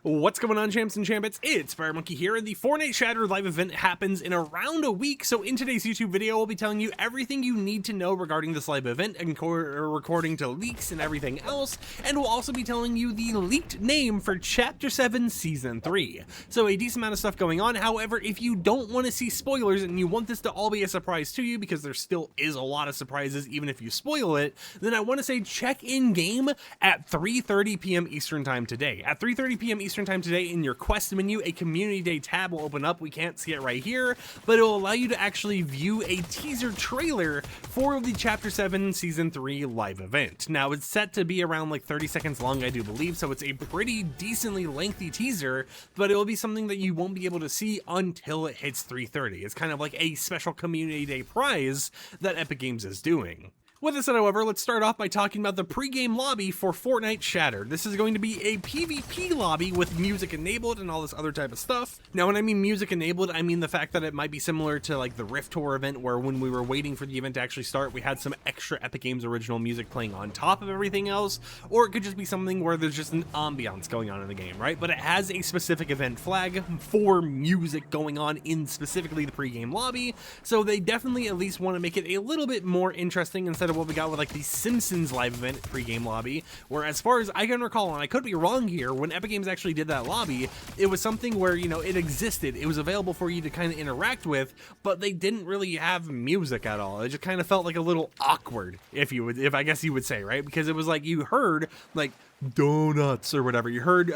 What's going on, champs and champions? It's FireMonkey here, and the Fortnite Shattered live event happens in around a week, so in today's YouTube video, we'll be telling you everything you need to know regarding this live event, and recording to leaks and everything else, and we'll also be telling you the leaked name for Chapter 7 Season 3. So a decent amount of stuff going on. However, if you don't want to see spoilers and you want this to all be a surprise to you, because there still is a lot of surprises even if you spoil it, then I want to say check in game at 3:30 p.m. Eastern Time today. At 3:30 p.m. Eastern Time today, in your quest menu, a community day tab will open up. We can't see it right here, but it will allow you to actually view a teaser trailer for the Chapter 7 Season 3 live event. Now, it's set to be around like 30 seconds long, I do believe, so it's a pretty decently lengthy teaser, but it will be something that you won't be able to see until it hits 3:30. It's kind of like a special community day prize that Epic Games is doing. With this said, however, let's start off by talking about the pregame lobby for Fortnite Shattered. This is going to be a PvP lobby with music enabled and all this other type of stuff. Now, when I mean music enabled, I mean the fact that it might be similar to like the Rift Tour event, where when we were waiting for the event to actually start, we had some extra Epic Games original music playing on top of everything else, or it could just be something where there's just an ambiance going on in the game, right? But it has a specific event flag for music going on in specifically the pregame lobby, so they definitely at least want to make it a little bit more interesting instead of what we got with like the Simpsons live event pregame lobby, where as far as I can recall, and I could be wrong here, when Epic Games actually did that lobby, it was something where, you know, it existed, it was available for you to kind of interact with, but they didn't really have music at all. It just kind of felt like a little awkward, if I guess you would say, right? Because it was like you heard like donuts or whatever, you heard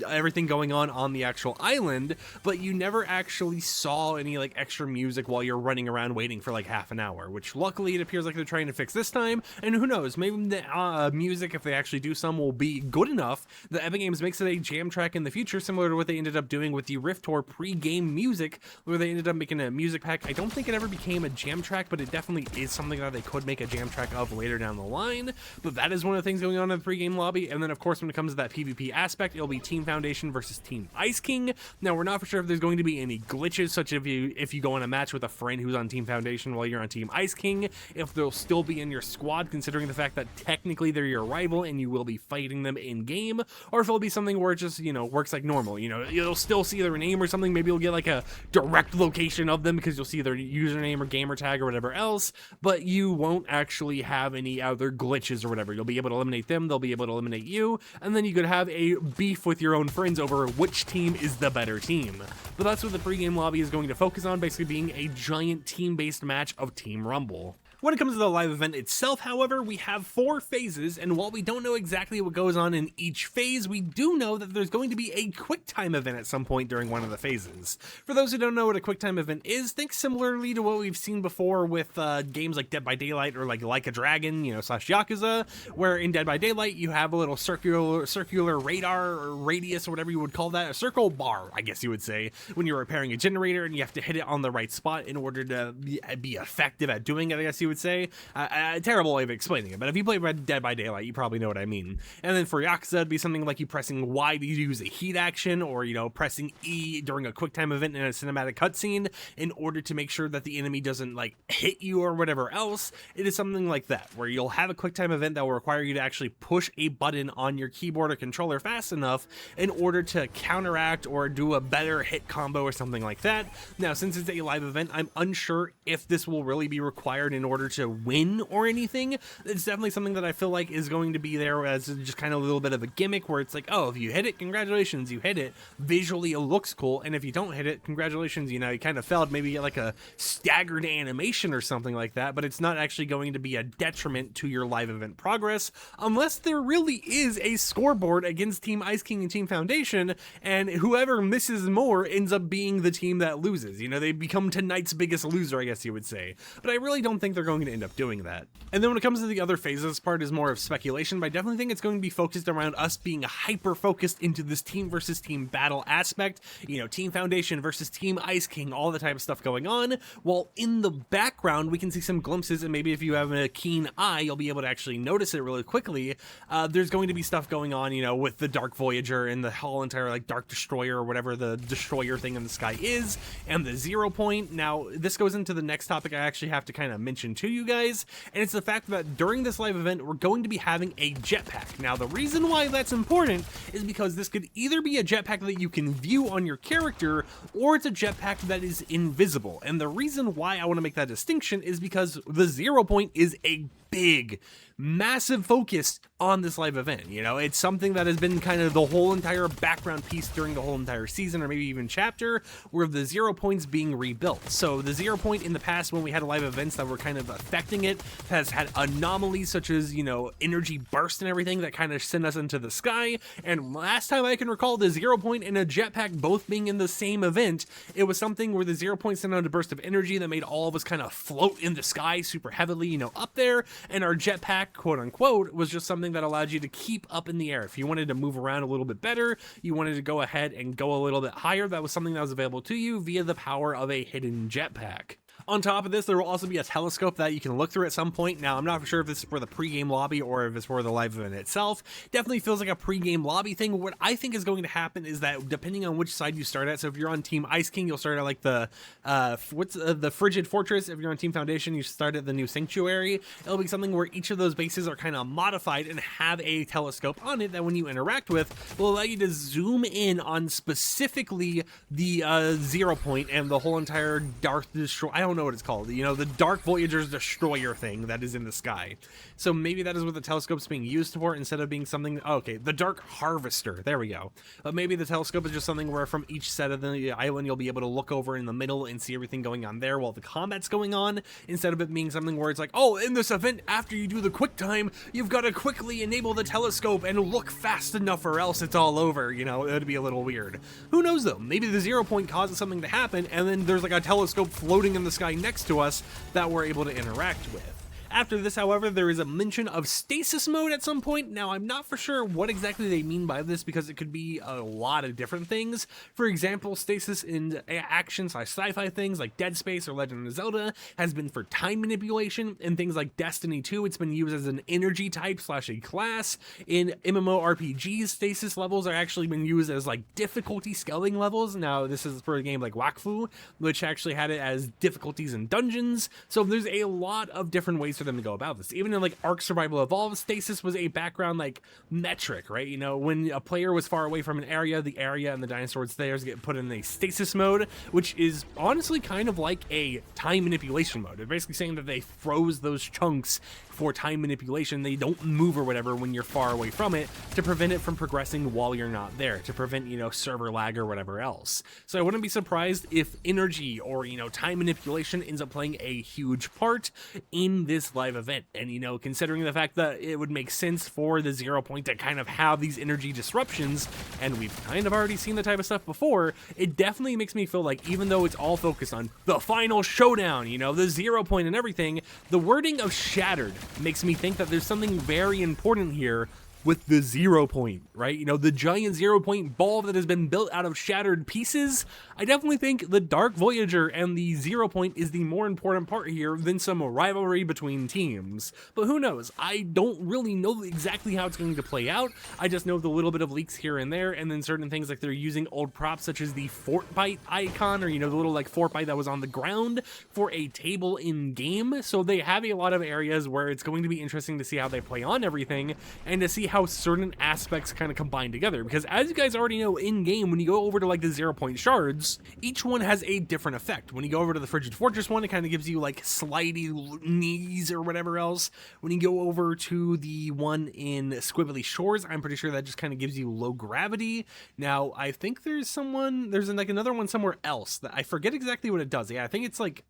everything going on the actual island, but you never actually saw any like extra music while you're running around waiting for like half an hour, which luckily it appears like they're trying to fix this time. And who knows, maybe the music, if they actually do some, will be good enough that Epic Games makes it a jam track in the future, similar to what they ended up doing with the Rift Tour pre-game music, where they ended up making a music pack. I don't think it ever became a jam track, but it definitely is something that they could make a jam track of later down the line. But that is one of the things going on in the pre-game lobby. And then of course, when it comes to that PvP aspect, it'll be Team Foundation versus Team Ice King. Now, we're not for sure if there's going to be any glitches, such if you go in a match with a friend who's on Team Foundation while you're on Team Ice King, if they'll still be in your squad, considering the fact that technically they're your rival and you will be fighting them in game, or if it'll be something where it just, you know, works like normal. You know, you'll still see their name or something. Maybe you'll get like a direct location of them because you'll see their username or gamer tag or whatever else, but you won't actually have any other glitches or whatever. You'll be able to eliminate them, they'll be able to eliminate you, and then you could have a beef with your own friends over which team is the better team. But that's what the pregame lobby is going to focus on, basically being a giant team-based match of Team Rumble. When it comes to the live event itself, however, we have 4 phases, and while we don't know exactly what goes on in each phase, we do know that there's going to be a QuickTime event at some point during one of the phases. For those who don't know what a QuickTime event is, think similarly to what we've seen before with games like Dead by Daylight or like a Dragon, you know, slash Yakuza, where in Dead by Daylight you have a little circular radar or radius or whatever you would call that, a circle bar, I guess you would say, when you're repairing a generator and you have to hit it on the right spot in order to be effective at doing it, I guess you would say. A terrible way of explaining it, but if you play Dead by Daylight, you probably know what I mean. And then for Yakuza, it'd be something like you pressing Y to use a heat action, or, you know, pressing E during a QuickTime event in a cinematic cutscene in order to make sure that the enemy doesn't like hit you or whatever else. It is something like that, where you'll have a QuickTime event that will require you to actually push a button on your keyboard or controller fast enough in order to counteract or do a better hit combo or something like that. Now, since it's a live event, I'm unsure if this will really be required in order to win or anything. It's definitely something that I feel like is going to be there as just kind of a little bit of a gimmick, where it's like, oh, if you hit it, congratulations, you hit it. Visually, it looks cool, and if you don't hit it, congratulations, you know, you kind of failed. Maybe get like a staggered animation or something like that, but it's not actually going to be a detriment to your live event progress, unless there really is a scoreboard against Team Ice King and Team Foundation, and whoever misses more ends up being the team that loses. You know, they become tonight's biggest loser, I guess you would say. But I really don't think they're going to end up doing that. And then when it comes to the other phases, this part is more of speculation, but I definitely think it's going to be focused around us being hyper focused into this team versus team battle aspect, you know, Team Foundation versus Team Ice King, all the type of stuff going on, while in the background we can see some glimpses, and maybe if you have a keen eye, you'll be able to actually notice it really quickly. There's going to be stuff going on, you know, with the Dark Voyager and the whole entire like Dark Destroyer or whatever the destroyer thing in the sky is, and the 0 point. Now, this goes into the next topic I actually have to kind of mention mention to you guys, and it's the fact that during this live event, we're going to be having a jetpack. Now, the reason why that's important is because this could either be a jetpack that you can view on your character, or it's a jetpack that is invisible. And the reason why I want to make that distinction is because the 0 point is a big, massive focus on this live event. You know, it's something that has been kind of the whole entire background piece during the whole entire season, or maybe even chapter, where the 0 point's being rebuilt. So the 0 point in the past, when we had live events that were kind of affecting it, has had anomalies such as, you know, energy burst and everything that kind of sent us into the sky. And last time I can recall the 0 point and a jetpack both being in the same event, it was something where the 0 point sent out a burst of energy that made all of us kind of float in the sky super heavily, you know, up there. And our jetpack, quote unquote, was just something that allowed you to keep up in the air. If you wanted to move around a little bit better, you wanted to go ahead and go a little bit higher, that was something that was available to you via the power of a hidden jetpack. On top of this, there will also be a telescope that you can look through at some point. Now, I'm not for sure if this is for the pregame lobby or if it's for the live event itself. Definitely feels like a pregame lobby thing. What I think is going to happen is that depending on which side you start at, so if you're on Team Ice King, you'll start at like the Frigid Fortress. If you're on Team Foundation, you start at the new Sanctuary. It'll be something where each of those bases are kind of modified and have a telescope on it that when you interact with will allow you to zoom in on specifically the 0 point and the whole entire Dark Destroy. I don't know what it's called, you know, the Dark Voyager's Destroyer thing that is in the sky. So maybe that is what the telescope's being used for instead of being something, okay, the Dark Harvester, there we go. But maybe the telescope is just something where from each set of the island you'll be able to look over in the middle and see everything going on there while the combat's going on, instead of it being something where it's like, oh, in this event, after you do the quick time, you've got to quickly enable the telescope and look fast enough or else it's all over, you know, it'd be a little weird. Who knows though, maybe the 0 point causes something to happen and then there's like a telescope floating in the sky next to us that we're able to interact with. After this, however, there is a mention of stasis mode at some point. Now, I'm not for sure what exactly they mean by this because it could be a lot of different things. For example, stasis in action/sci-fi things like Dead Space or Legend of Zelda has been for time manipulation. In things like Destiny 2, it's been used as an energy type / a class. In MMORPGs, stasis levels are actually been used as like difficulty scaling levels. Now, this is for a game like Wakfu, which actually had it as difficulties in dungeons. So there's a lot of different ways for them to go about this. Even in like Ark Survival Evolved, stasis was a background like metric, right? You know, when a player was far away from an area, the area and the dinosaurs there get put in a stasis mode, which is honestly kind of like a time manipulation mode. They're basically saying that they froze those chunks for time manipulation. They don't move or whatever when you're far away from it to prevent it from progressing while you're not there, to prevent, you know, server lag or whatever else. So I wouldn't be surprised if energy or, you know, time manipulation ends up playing a huge part in this live event. And, you know, considering the fact that it would make sense for the 0 point to kind of have these energy disruptions, and we've kind of already seen the type of stuff before, it definitely makes me feel like even though it's all focused on the final showdown, you know, the 0 point and everything, the wording of shattered makes me think that there's something very important here with the 0 point, right? You know, the giant 0 point ball that has been built out of shattered pieces. I definitely think the Dark Voyager and the 0 point is the more important part here than some rivalry between teams. But who knows? I don't really know exactly how it's going to play out. I just know the little bit of leaks here and there, and then certain things like they're using old props such as the Fortnite icon, or, you know, the little like Fortnite that was on the ground for a table in game. So they have a lot of areas where it's going to be interesting to see how they play on everything and to see how certain aspects kind of combine together, because as you guys already know, in game, when you go over to like the 0 point shards, each one has a different effect. When you go over to the Frigid Fortress one, it kind of gives you like slidey knees or whatever else. When you go over to the one in Squibbly Shores, I'm pretty sure that just kind of gives you low gravity. Now, I think there's like another one somewhere else that I forget exactly what it does. Yeah, I think it's like,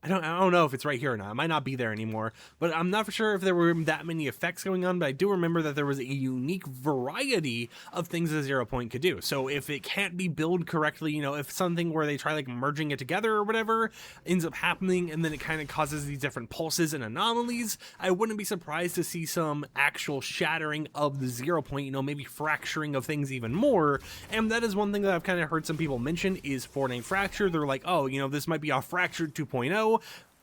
I don't know if it's right here or not. It might not be there anymore, but I'm not for sure if there were that many effects going on, but I do remember that there was a unique variety of things the 0 point could do. So if it can't be billed correctly, you know, if something where they try like merging it together or whatever ends up happening and then it kind of causes these different pulses and anomalies, I wouldn't be surprised to see some actual shattering of the 0 point, you know, maybe fracturing of things even more. And that is one thing that I've kind of heard some people mention is Fortnite Fracture. They're like, oh, you know, this might be a Fractured 2.0.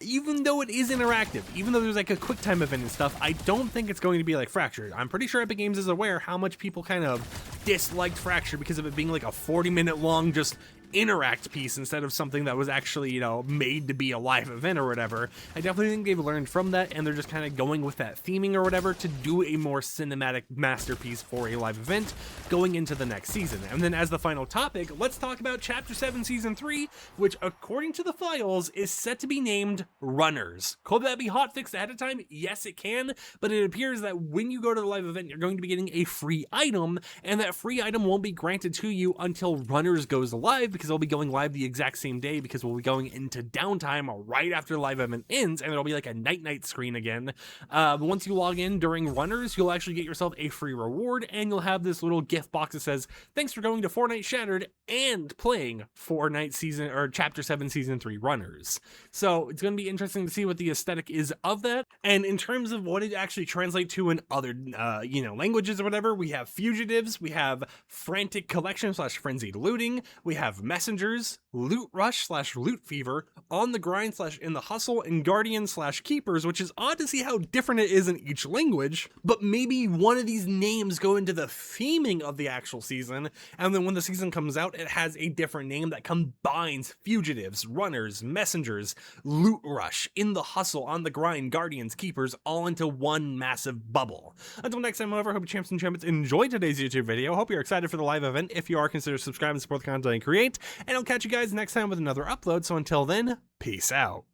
Even though it is interactive, even though there's like a quick time event and stuff, I don't think it's going to be like Fractured. I'm pretty sure Epic Games is aware how much people kind of disliked Fracture because of it being like a 40-minute long just interact piece instead of something that was actually, you know, made to be a live event or whatever. I definitely think they've learned from that, and they're just kind of going with that theming or whatever to do a more cinematic masterpiece for a live event going into the next season. And then as the final topic, let's talk about Chapter 7 Season 3, which according to the files is set to be named Runners. Could that be hotfixed ahead of time? Yes, it can, but it appears that when you go to the live event, you're going to be getting a free item, and that free item won't be granted to you until Runners goes live, because they'll be going live the exact same day, because we'll be going into downtime right after the live event ends, and it'll be like a night screen again. Once you log in during Runners, you'll actually get yourself a free reward, and you'll have this little gift box that says, thanks for going to Fortnite Shattered and playing Fortnite season or Chapter 7 Season 3 Runners. So it's going to be interesting to see what the aesthetic is of that. And in terms of what it actually translates to in other, languages or whatever, we have fugitives, we have frantic collection / frenzied looting, we have messengers, loot rush / loot fever, on the grind / in the hustle, and guardian / keepers, which is odd to see how different it is in each language, but maybe one of these names go into the theming of the actual season, and then when the season comes out, it has a different name that combines fugitives, runners, messengers, loot rush, in the hustle, on the grind, guardians, keepers, all into one massive bubble. Until next time, however, I hope you champs and champions enjoyed today's YouTube video. Hope you're excited for the live event. If you are, consider subscribing and support the content I create, and I'll catch you guys next time with another upload. So until then, peace out.